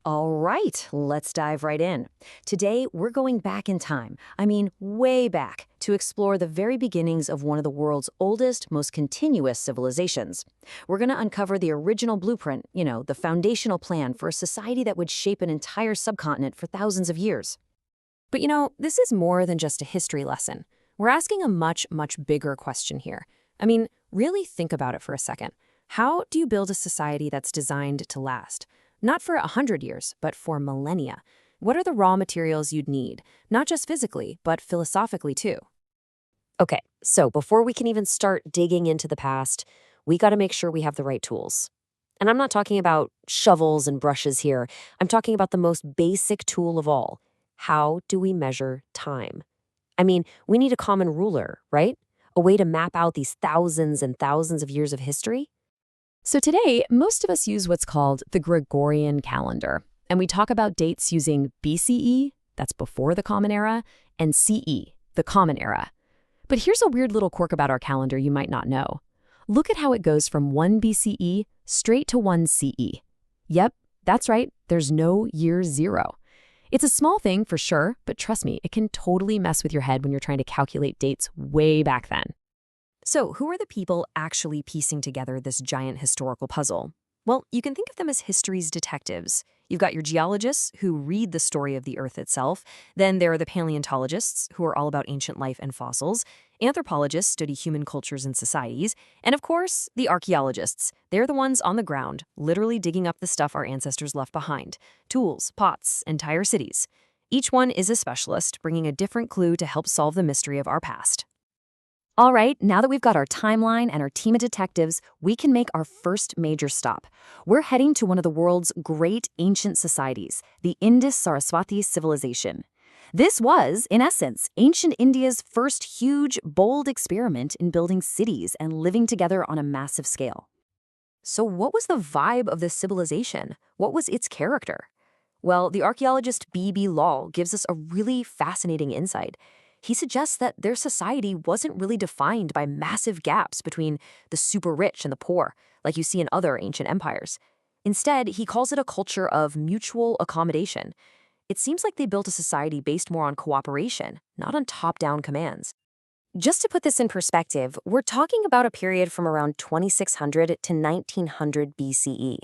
All right, let's dive right in. Today, we're going back in time, I mean, way back, to explore the very beginnings of one of the world's oldest, most continuous civilizations. We're going to uncover the original blueprint, the foundational plan for a society that would shape an entire subcontinent for thousands of years. But this is more than just a history lesson. We're asking a much, much bigger question here. I mean, really think about it for a second. How do you build a society that's designed to last? Not for 100 years, but for millennia. What are the raw materials you'd need, not just physically, but philosophically too? Okay, so before we can even start digging into the past, we got to make sure we have the right tools. And I'm not talking about shovels and brushes here. I'm talking about the most basic tool of all. How do we measure time? I mean, we need a common ruler, right? A way to map out these thousands and thousands of years of history? So today, most of us use what's called the Gregorian calendar. And we talk about dates using BCE, that's before the Common Era, and CE, the Common Era. But here's a weird little quirk about our calendar you might not know. Look at how it goes from 1 BCE straight to 1 CE. Yep, that's right, there's no year zero. It's a small thing for sure, but trust me, it can totally mess with your head when you're trying to calculate dates way back then. So, who are the people actually piecing together this giant historical puzzle? Well, you can think of them as history's detectives. You've got your geologists, who read the story of the Earth itself. Then there are the paleontologists, who are all about ancient life and fossils. Anthropologists study human cultures and societies. And of course, the archaeologists. They're the ones on the ground, literally digging up the stuff our ancestors left behind. Tools, pots, entire cities. Each one is a specialist, bringing a different clue to help solve the mystery of our past. All right, now that we've got our timeline and our team of detectives, we can make our first major stop. We're heading to one of the world's great ancient societies, the Indus Sarasvatī Civilisation. This was, in essence, ancient India's first huge, bold experiment in building cities and living together on a massive scale. So what was the vibe of this civilization? What was its character? Well, the archaeologist B.B. Lal gives us a really fascinating insight. He suggests that their society wasn't really defined by massive gaps between the super rich and the poor, like you see in other ancient empires. Instead, he calls it a culture of mutual accommodation. It seems like they built a society based more on cooperation, not on top-down commands. Just to put this in perspective, we're talking about a period from around 2600 to 1900 BCE.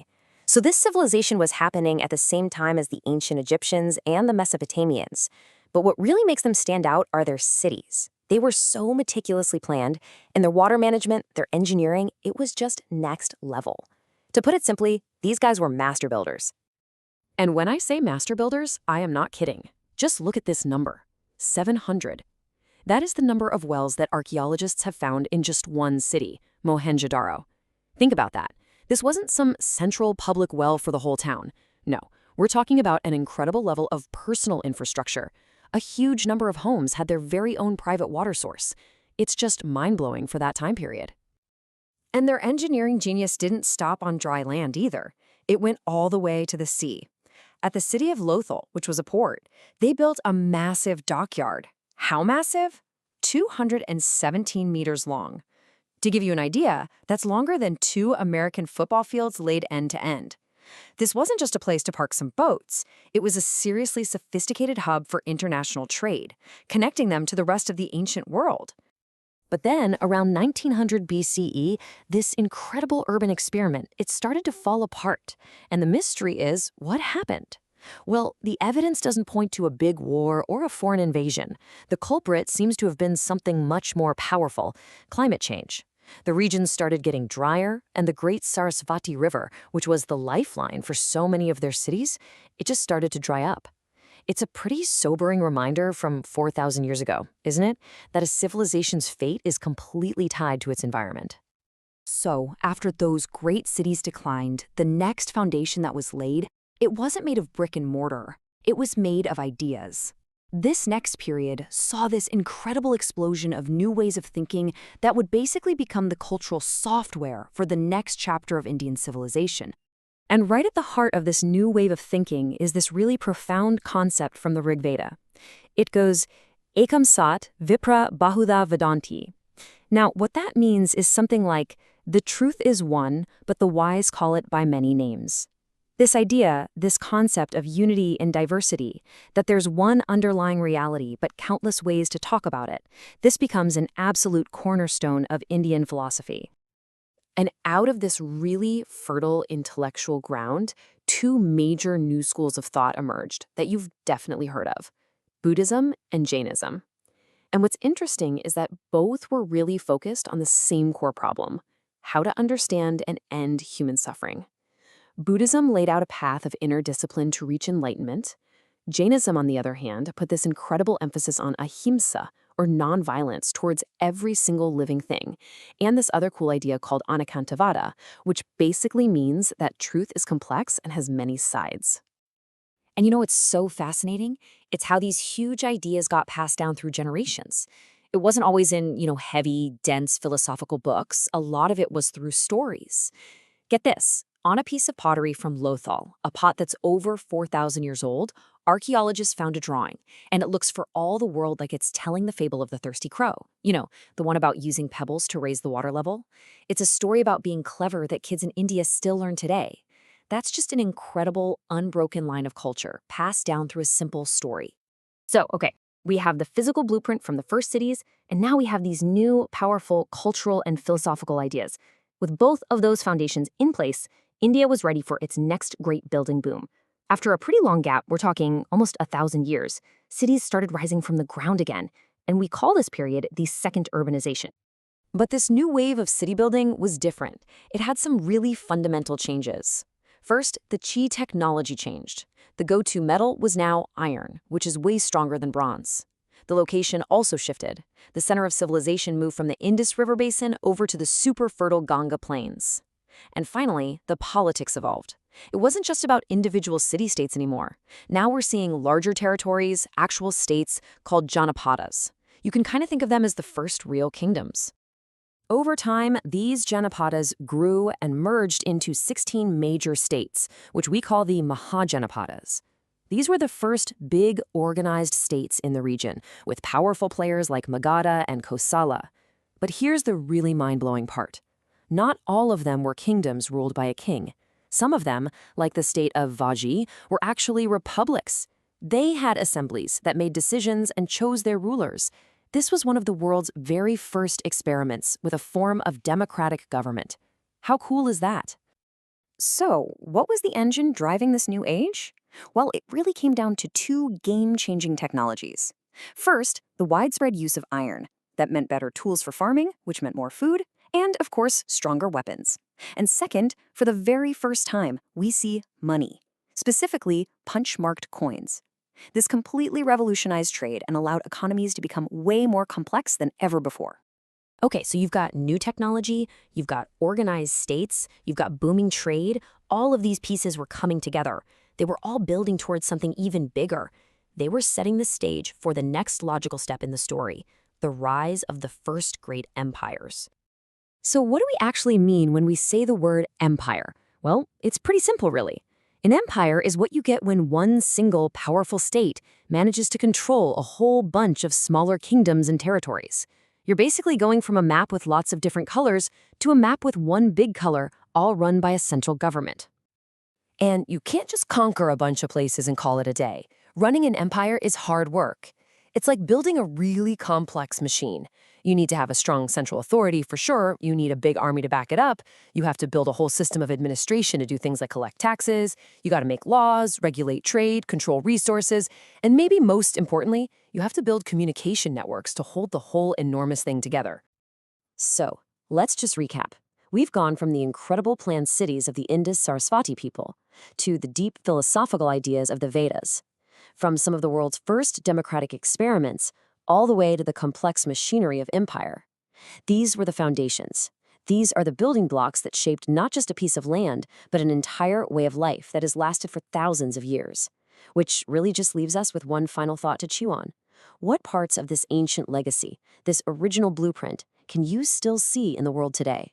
So this civilization was happening at the same time as the ancient Egyptians and the Mesopotamians. But what really makes them stand out are their cities. They were so meticulously planned, and their water management, their engineering, it was just next level. To put it simply, these guys were master builders. And when I say master builders, I am not kidding. Just look at this number, 700. That is the number of wells that archaeologists have found in just one city, Mohenjo-daro. Think about that. This wasn't some central public well for the whole town. No, we're talking about an incredible level of personal infrastructure. A huge number of homes had their very own private water source. It's just mind-blowing for that time period. And their engineering genius didn't stop on dry land either. It went all the way to the sea. At the city of Lothal, which was a port, they built a massive dockyard. How massive? 217 meters long. To give you an idea, that's longer than 2 American football fields laid end to end. This wasn't just a place to park some boats. It was a seriously sophisticated hub for international trade, connecting them to the rest of the ancient world. But then, around 1900 BCE, this incredible urban experiment, it started to fall apart. And the mystery is, what happened? Well, the evidence doesn't point to a big war or a foreign invasion. The culprit seems to have been something much more powerful: climate change. The region started getting drier, and the Great Sarasvatī River, which was the lifeline for so many of their cities, it just started to dry up. It's a pretty sobering reminder from 4,000 years ago, isn't it? That a civilization's fate is completely tied to its environment. So, after those great cities declined, the next foundation that was laid, it wasn't made of brick and mortar. It was made of ideas. This next period saw this incredible explosion of new ways of thinking that would basically become the cultural software for the next chapter of Indian civilization. And right at the heart of this new wave of thinking is this really profound concept from the Rig Veda. It goes, Ekam Sat Vipra Bahudha Vedanti. Now, what that means is something like, the truth is one, but the wise call it by many names. This idea, this concept of unity in diversity, that there's one underlying reality but countless ways to talk about it, this becomes an absolute cornerstone of Indian philosophy. And out of this really fertile intellectual ground, two major new schools of thought emerged that you've definitely heard of: Buddhism and Jainism. And what's interesting is that both were really focused on the same core problem: how to understand and end human suffering. Buddhism laid out a path of inner discipline to reach enlightenment. Jainism, on the other hand, put this incredible emphasis on ahimsa, or nonviolence, towards every single living thing, and this other cool idea called anekantavada, which basically means that truth is complex and has many sides. And you know what's so fascinating? It's how these huge ideas got passed down through generations. It wasn't always in, heavy, dense philosophical books. A lot of it was through stories. Get this. On a piece of pottery from Lothal, a pot that's over 4,000 years old, archaeologists found a drawing, and it looks for all the world like it's telling the fable of the thirsty crow. The one about using pebbles to raise the water level. It's a story about being clever that kids in India still learn today. That's just an incredible, unbroken line of culture, passed down through a simple story. So, we have the physical blueprint from the first cities, and now we have these new, powerful cultural and philosophical ideas. With both of those foundations in place, India was ready for its next great building boom. After a pretty long gap, we're talking almost 1,000 years, cities started rising from the ground again, and we call this period the second urbanization. But this new wave of city building was different. It had some really fundamental changes. First, the chi technology changed. The go-to metal was now iron, which is way stronger than bronze. The location also shifted. The center of civilization moved from the Indus River basin over to the super fertile Ganga plains. And finally, the politics evolved. It wasn't just about individual city-states anymore. Now we're seeing larger territories, actual states, called Janapadas. You can kind of think of them as the first real kingdoms. Over time, these Janapadas grew and merged into 16 major states, which we call the Mahājanapadas. These were the first big, organized states in the region, with powerful players like Magadha and Kosala. But here's the really mind-blowing part. Not all of them were kingdoms ruled by a king. Some of them, like the state of Vaji, were actually republics. They had assemblies that made decisions and chose their rulers. This was one of the world's very first experiments with a form of democratic government. How cool is that? So, what was the engine driving this new age? Well, it really came down to two game-changing technologies. First, the widespread use of iron. That meant better tools for farming, which meant more food, and, of course, stronger weapons. And second, for the very first time, we see money, specifically punch-marked coins. This completely revolutionized trade and allowed economies to become way more complex than ever before. Okay, so you've got new technology, you've got organized states, you've got booming trade. All of these pieces were coming together. They were all building towards something even bigger. They were setting the stage for the next logical step in the story, the rise of the first great empires. So what do we actually mean when we say the word empire? Well, it's pretty simple, really. An empire is what you get when one single powerful state manages to control a whole bunch of smaller kingdoms and territories. You're basically going from a map with lots of different colors to a map with one big color, all run by a central government. And you can't just conquer a bunch of places and call it a day. Running an empire is hard work. It's like building a really complex machine. You need to have a strong central authority for sure. You need a big army to back it up. You have to build a whole system of administration to do things like collect taxes. You got to make laws, regulate trade, control resources. And maybe most importantly, you have to build communication networks to hold the whole enormous thing together. So, let's just recap. We've gone from the incredible planned cities of the Indus Sarasvatī people to the deep philosophical ideas of the Vedas. From some of the world's first democratic experiments, all the way to the complex machinery of empire. These were the foundations. These are the building blocks that shaped not just a piece of land, but an entire way of life that has lasted for thousands of years. Which really just leaves us with one final thought to chew on. What parts of this ancient legacy, this original blueprint, can you still see in the world today?